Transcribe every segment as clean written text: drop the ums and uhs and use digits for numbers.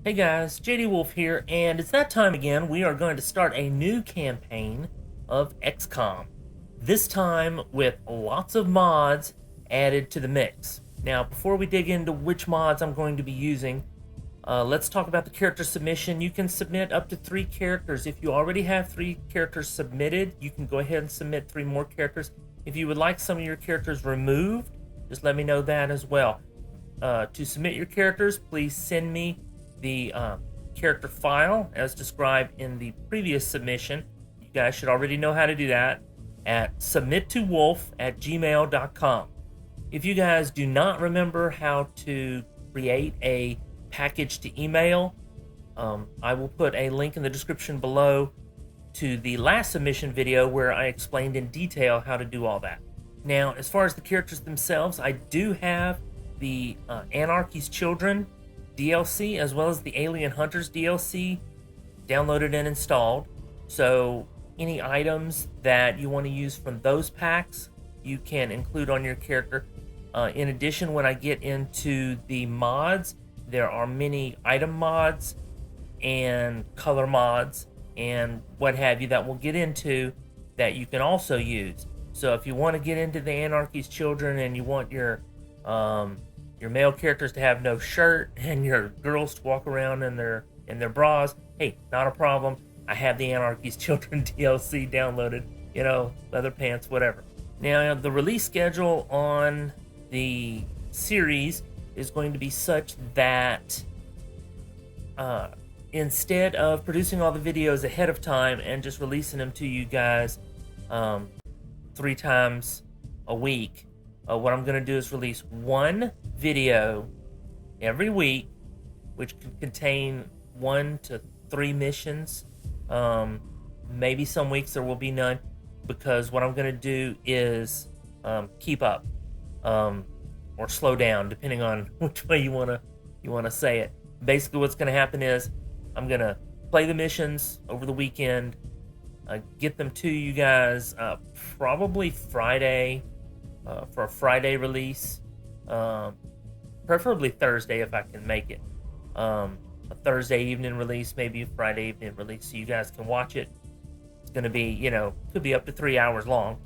Hey guys, JD Wolf here, and it's that time again. We are going to start a new campaign of XCom. This time with lots of mods added to the mix. Now, before we dig into which mods I'm going to be using, let's talk about the character submission. You can submit up to 3 characters. If you already have 3 characters submitted, you can go ahead and submit 3 more characters. If you would like some of your characters removed, just let me know that as well. To submit your characters, please send me the character file as described in the previous submission. You guys should already know how to do that at submittowolf@gmail.com. If you guys do not remember how to create a package to email, I will put a link in the description below to the last submission video where I explained in detail how to do all that. Now, as far as the characters themselves, I do have the Anarchy's Children DLC as well as the Alien Hunters DLC downloaded and installed. So any items that you want to use from those packs, you can include on your character. In addition, when I get into the mods, there are many item mods and color mods and what have you that we'll get into that you can also use. So if you want to get into the Anarchy's Children and you want your male characters to have no shirt and your girls to walk around in their bras, hey, not a problem. I have the Anarchy's Children DLC downloaded, leather pants, whatever. Now, the release schedule on the series is going to be such that instead of producing all the videos ahead of time and just releasing them to you guys 3 times a week, what I'm going to do is release one video every week, which could contain 1 to 3 missions. Maybe some weeks there will be none, because what I'm going to do is keep up or slow down, depending on which way you want to say it. Basically, what's going to happen is I'm going to play the missions over the weekend, get them to you guys probably Friday. For a Friday release, preferably Thursday if I can make it. A Thursday evening release, maybe a Friday evening release, so you guys can watch it. It's going to be, could be up to 3 hours long,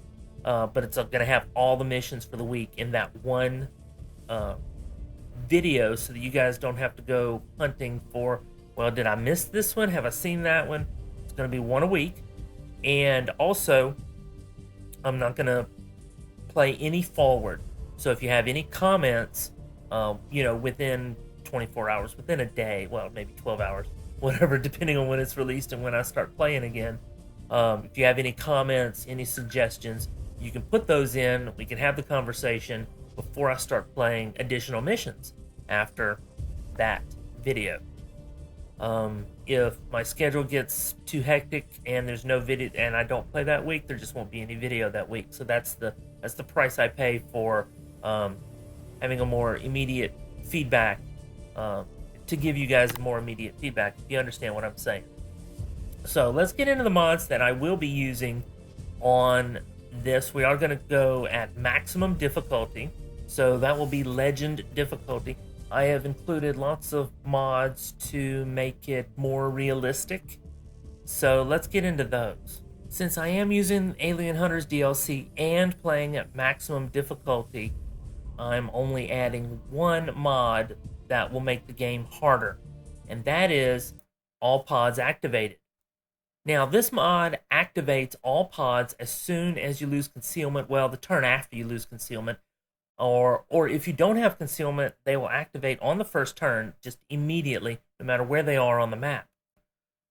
but it's going to have all the missions for the week in that one video, so that you guys don't have to go hunting for, well, did I miss this one? Have I seen that one? It's going to be one a week. And also, I'm not going to play any forward. So if you have any comments, within 24 hours, within a day, well, maybe 12 hours, whatever, depending on when it's released and when I start playing again. If you have any comments, any suggestions, you can put those in. We can have the conversation before I start playing additional missions after that video. If my schedule gets too hectic and there's no video and I don't play that week, there just won't be any video that week. So that's the price I pay for having a more immediate feedback, to give you guys more immediate feedback, if you understand what I'm saying. So let's get into the mods that I will be using on this. We are going to go at maximum difficulty, so that will be legend difficulty. I have included lots of mods to make it more realistic, so let's get into those. Since I am using Alien Hunters DLC and playing at maximum difficulty, I'm only adding one mod that will make the game harder, and that is all pods activated. Now, this mod activates all pods as soon as you lose concealment, well, the turn after you lose concealment, or if you don't have concealment, they will activate on the first turn, just immediately, no matter where they are on the map.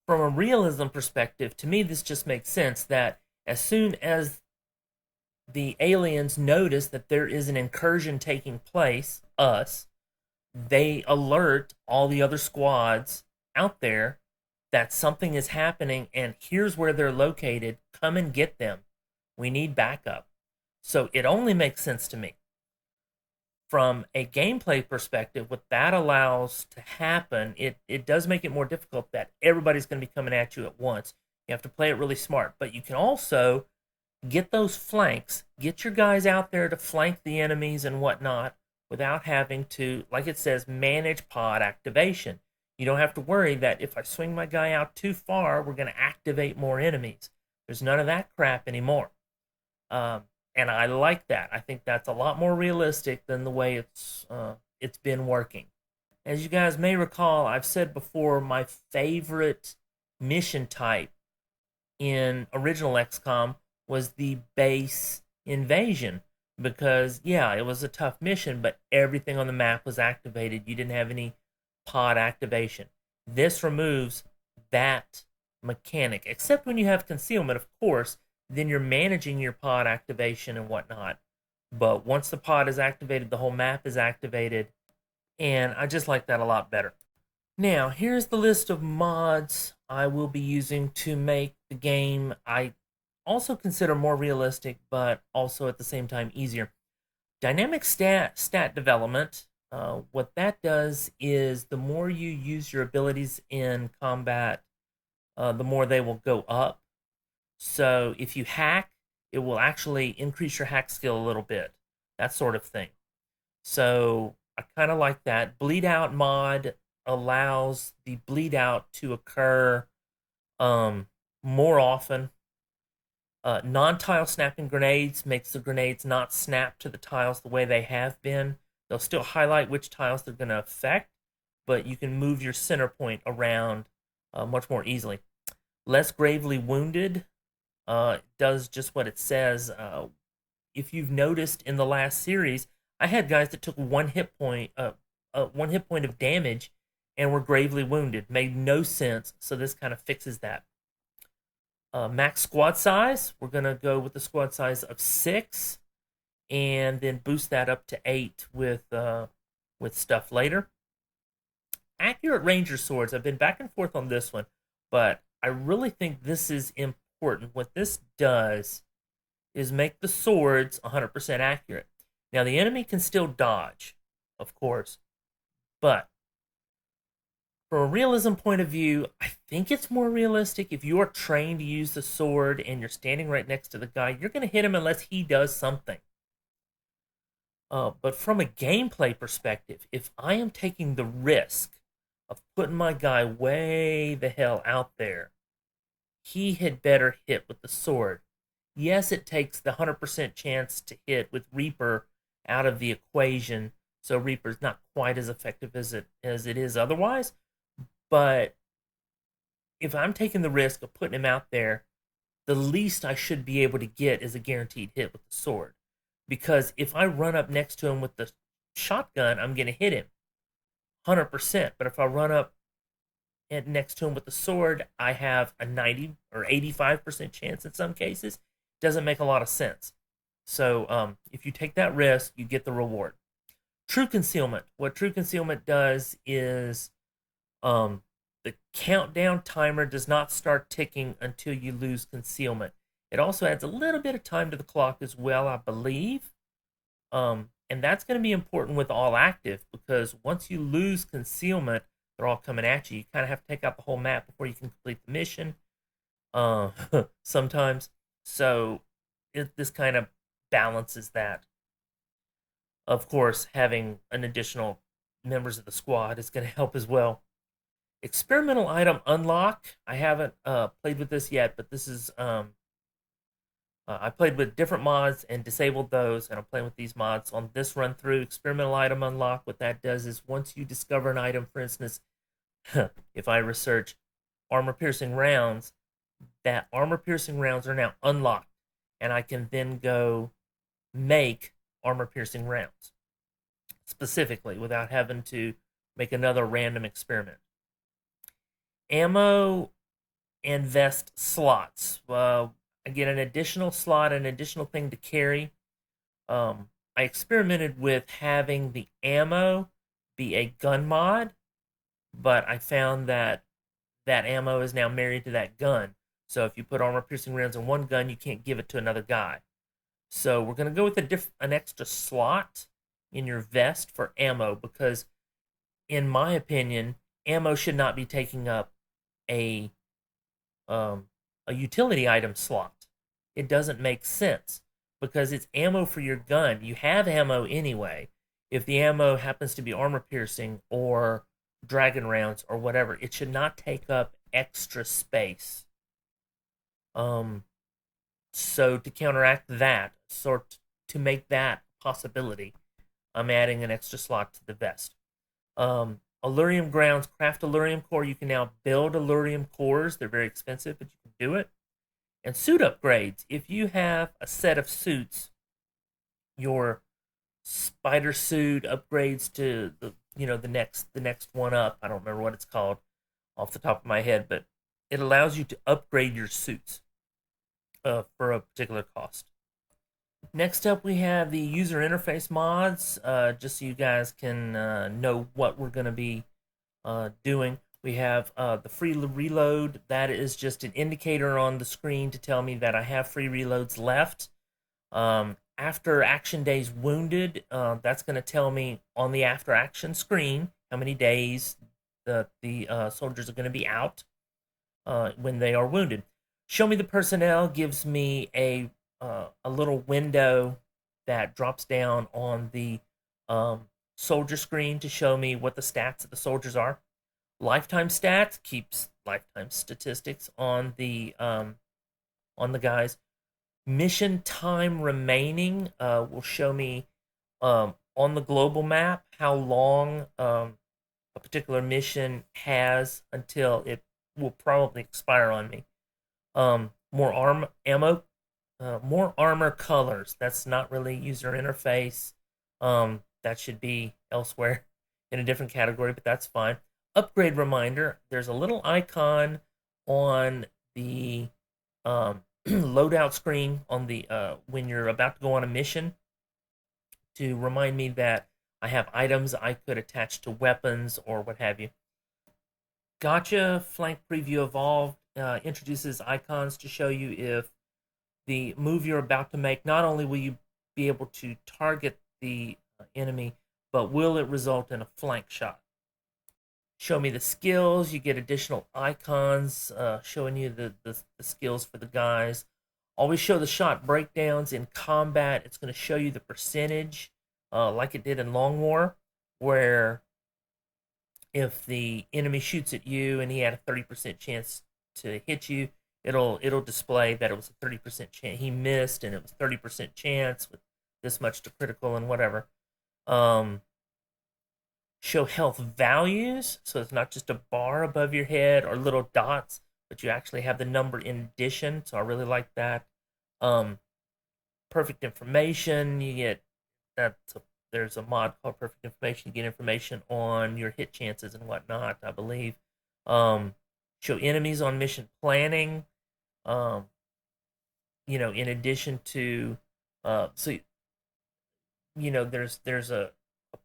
From a realism perspective, to me, this just makes sense that as soon as the aliens notice that there is an incursion taking place, they alert all the other squads out there that something is happening and here's where they're located. Come and get them. We need backup. So it only makes sense to me. From a gameplay perspective, what that allows to happen, it does make it more difficult that everybody's going to be coming at you at once. You have to play it really smart. But you can also get those flanks, get your guys out there to flank the enemies and whatnot without having to, like it says, manage pod activation. You don't have to worry that if I swing my guy out too far, we're going to activate more enemies. There's none of that crap anymore. And I like that. I think that's a lot more realistic than the way it's been working. As you guys may recall, I've said before, my favorite mission type in original XCOM was the base invasion because, yeah, it was a tough mission, but everything on the map was activated. You didn't have any pod activation. This removes that mechanic, except when you have concealment, of course, then you're managing your pod activation and whatnot. But once the pod is activated, the whole map is activated, and I just like that a lot better. Now, here's the list of mods I will be using to make the game I also consider more realistic, but also at the same time easier. Dynamic stat development. What that does is the more you use your abilities in combat, the more they will go up. So if you hack, it will actually increase your hack skill a little bit, that sort of thing. So I kind of like that. Bleed out mod allows the bleed out to occur more often. Non-tile snapping grenades makes the grenades not snap to the tiles the way they have been. They'll still highlight which tiles they're going to affect, but you can move your center point around much more easily. Less gravely wounded does just what it says. If you've noticed in the last series, I had guys that took one hit point of damage and were gravely wounded. Made no sense, so this kind of fixes that. Max squad size, we're going to go with the squad size of 6 and then boost that up to 8 with stuff later. Accurate ranger swords, I've been back and forth on this one, but I really think this is important. What this does is make the swords 100% accurate. Now, the enemy can still dodge, of course, but from a realism point of view, I think it's more realistic. If you are trained to use the sword and you're standing right next to the guy, you're going to hit him unless he does something. But from a gameplay perspective, if I am taking the risk of putting my guy way the hell out there, he had better hit with the sword. Yes, it takes the 100% chance to hit with Reaper out of the equation, so Reaper's not quite as effective as it is otherwise. But if I'm taking the risk of putting him out there, the least I should be able to get is a guaranteed hit with the sword. Because if I run up next to him with the shotgun, I'm going to hit him 100%. But if I run up next to him with the sword, I have a 90 or 85% chance in some cases. Doesn't make a lot of sense. So if you take that risk, you get the reward. True concealment. What true concealment does is the countdown timer does not start ticking until you lose concealment. It also adds a little bit of time to the clock as well, I believe. And that's going to be important with all active because once you lose concealment, they're all coming at you. You kind of have to take out the whole map before you can complete the mission sometimes. So this kind of balances that. Of course, having an additional members of the squad is going to help as well. Experimental item unlock. I haven't played with this yet, but this is I played with different mods and disabled those, and I'm playing with these mods on this run through. Experimental item unlock. What that does is once you discover an item, for instance, if I research armor piercing rounds, that armor piercing rounds are now unlocked, and I can then go make armor piercing rounds specifically without having to make another random experiment. Ammo and vest slots. I get an additional slot, an additional thing to carry. I experimented with having the ammo be a gun mod, but I found that that ammo is now married to that gun. So if you put armor piercing rounds in one gun, you can't give it to another guy. So we're going to go with an extra slot in your vest for ammo because, in my opinion, ammo should not be taking up a utility item slot. It doesn't make sense because it's ammo for your gun. You have ammo anyway. If the ammo happens to be armor piercing or dragon rounds or whatever. It should not take up extra space. Um, so to counteract that, sort to make that a possibility, I'm adding an extra slot to the vest. Allurium grounds, craft Allurium core. You can now build Allurium cores. They're very expensive, but you can do it. And suit upgrades. If you have a set of suits, your spider suit upgrades to the next one up. I don't remember what it's called off the top of my head, but it allows you to upgrade your suits for a particular cost. Next up, we have the user interface mods, just so you guys can know what we're going to be doing. We have the free reload. That is just an indicator on the screen to tell me that I have free reloads left. After action days wounded, that's going to tell me on the after action screen how many days the soldiers are going to be out when they are wounded. Show me the personnel gives me a little window that drops down on the soldier screen to show me what the stats of the soldiers are. Lifetime stats keeps lifetime statistics on the guys. Mission time remaining will show me on the global map how long a particular mission has until it will probably expire on me. More ammo, more armor colors. That's not really user interface. That should be elsewhere in a different category, but that's fine. Upgrade reminder. There's a little icon on the loadout screen on the when you're about to go on a mission to remind me that I have items I could attach to weapons or what have you. Gotcha Flank Preview Evolved introduces icons to show you if the move you're about to make, not only will you be able to target the enemy, but will it result in a flank shot. Show me the skills. You get additional icons showing you the skills for the guys. Always show the shot breakdowns in combat. It's going to show you the percentage like it did in Long War, where if the enemy shoots at you and he had a 30% chance to hit you, it'll display that it was a 30% chance. He missed and it was 30% chance with this much to critical and whatever. Show health values, so it's not just a bar above your head or little dots, but you actually have the number in addition. So I really like that. Perfect information. You get there's a mod called Perfect Information. You get information on your hit chances and whatnot, I believe. Show enemies on mission planning. In addition to there's a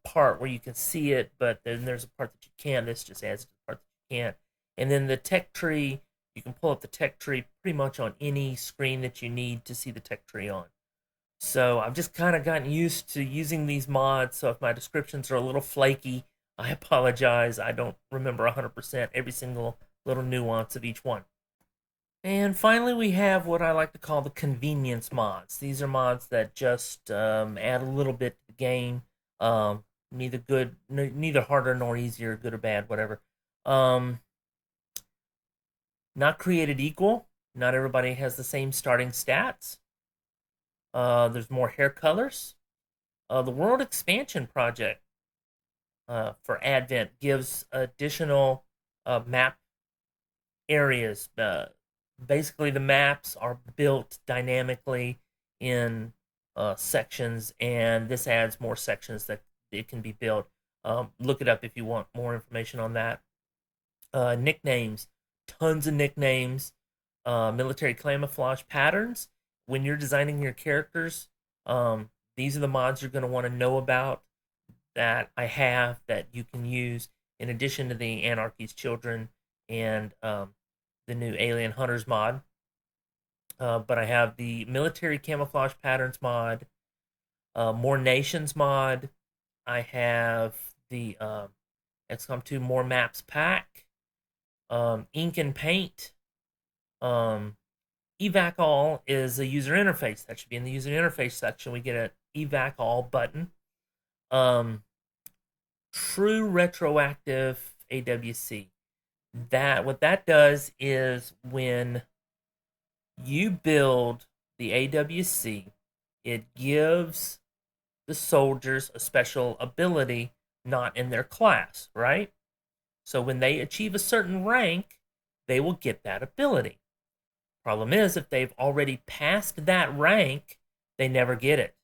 part where you can see it, but then there's a part that you can't. This just adds to the part that you can't. And then the tech tree, you can pull up the tech tree pretty much on any screen that you need to see the tech tree on. So I've just kind of gotten used to using these mods, so if my descriptions are a little flaky, I apologize. I don't remember 100% every single little nuance of each one. And finally, we have what I like to call the convenience mods. These are mods that just add a little bit to the game. Neither harder nor easier, good or bad, whatever. Not created equal. Not everybody has the same starting stats. There's more hair colors. The World Expansion Project for Advent gives additional map areas. Basically, the maps are built dynamically in sections, and this adds more sections that it can be built. Look it up if you want more information on that. Nicknames, tons of nicknames. Military camouflage patterns. When you're designing your characters, these are the mods you're going to want to know about that I have that you can use in addition to the Anarchy's Children and the new Alien Hunters mod. But I have the Military Camouflage Patterns mod, More Nations mod. I have the XCom 2 More Maps pack, Ink and Paint. Evac All is a user interface. That should be in the user interface section. We get an Evac All button. True retroactive AWC. What that does is when you build the AWC, it gives the soldiers a special ability not in their class, right? So when they achieve a certain rank, they will get that ability. Problem is, if they've already passed that rank, they never get it.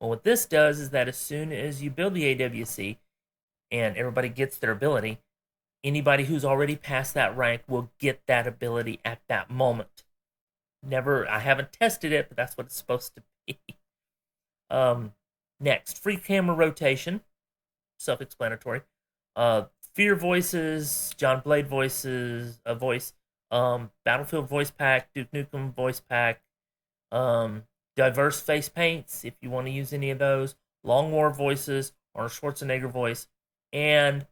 Well, what this does is that as soon as you build the AWC and everybody gets their ability, anybody who's already passed that rank will get that ability at that moment. I haven't tested it, but that's what it's supposed to be. Next, free camera rotation, self-explanatory. Fear voices, John Blade voice, Battlefield voice pack, Duke Nukem voice pack, diverse face paints if you want to use any of those, Long War voices, Arnold Schwarzenegger voice, and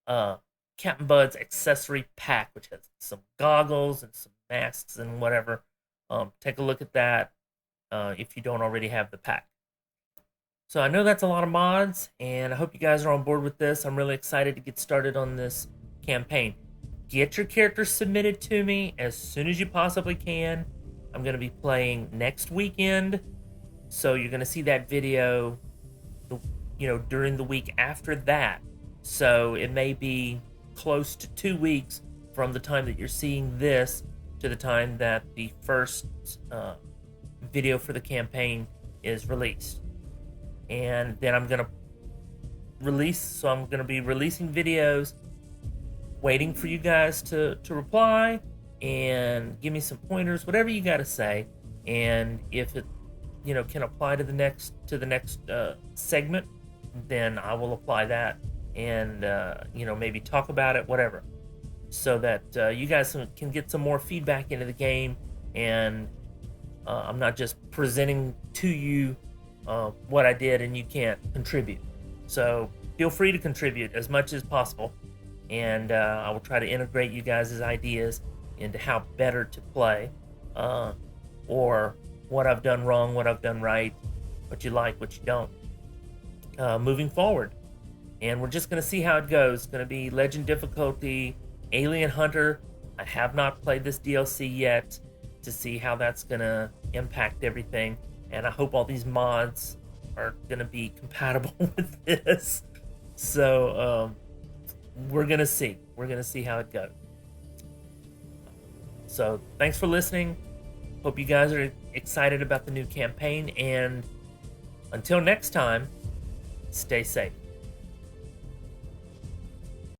Captain Bud's accessory pack, which has some goggles and some masks and whatever. Take a look at that if you don't already have the pack. So I know that's a lot of mods, and I hope you guys are on board with this. I'm really excited to get started on this campaign. Get your characters submitted to me as soon as you possibly can. I'm going to be playing next weekend, so you're going to see that video, during the week after that. So it may be close to 2 weeks from the time that you're seeing this to the time that the first video for the campaign is released. And then I'm going to be releasing videos, waiting for you guys to reply and give me some pointers, whatever you got to say. And if it, can apply to the next segment, then I will apply that and, maybe talk about it, whatever, so that you guys can get some more feedback into the game. And I'm not just presenting to you what I did and you can't contribute. So feel free to contribute as much as possible, and I will try to integrate you guys' ideas into how better to play, or what I've done wrong, what I've done right, what you like, what you don't, moving forward. And we're just going to see how it goes. It's going to be Legend difficulty, Alien Hunter. I have not played this DLC yet to see how that's going to impact everything. And I hope all these mods are going to be compatible with this. So we're going to see. We're going to see how it goes. So thanks for listening. Hope you guys are excited about the new campaign. And until next time, stay safe.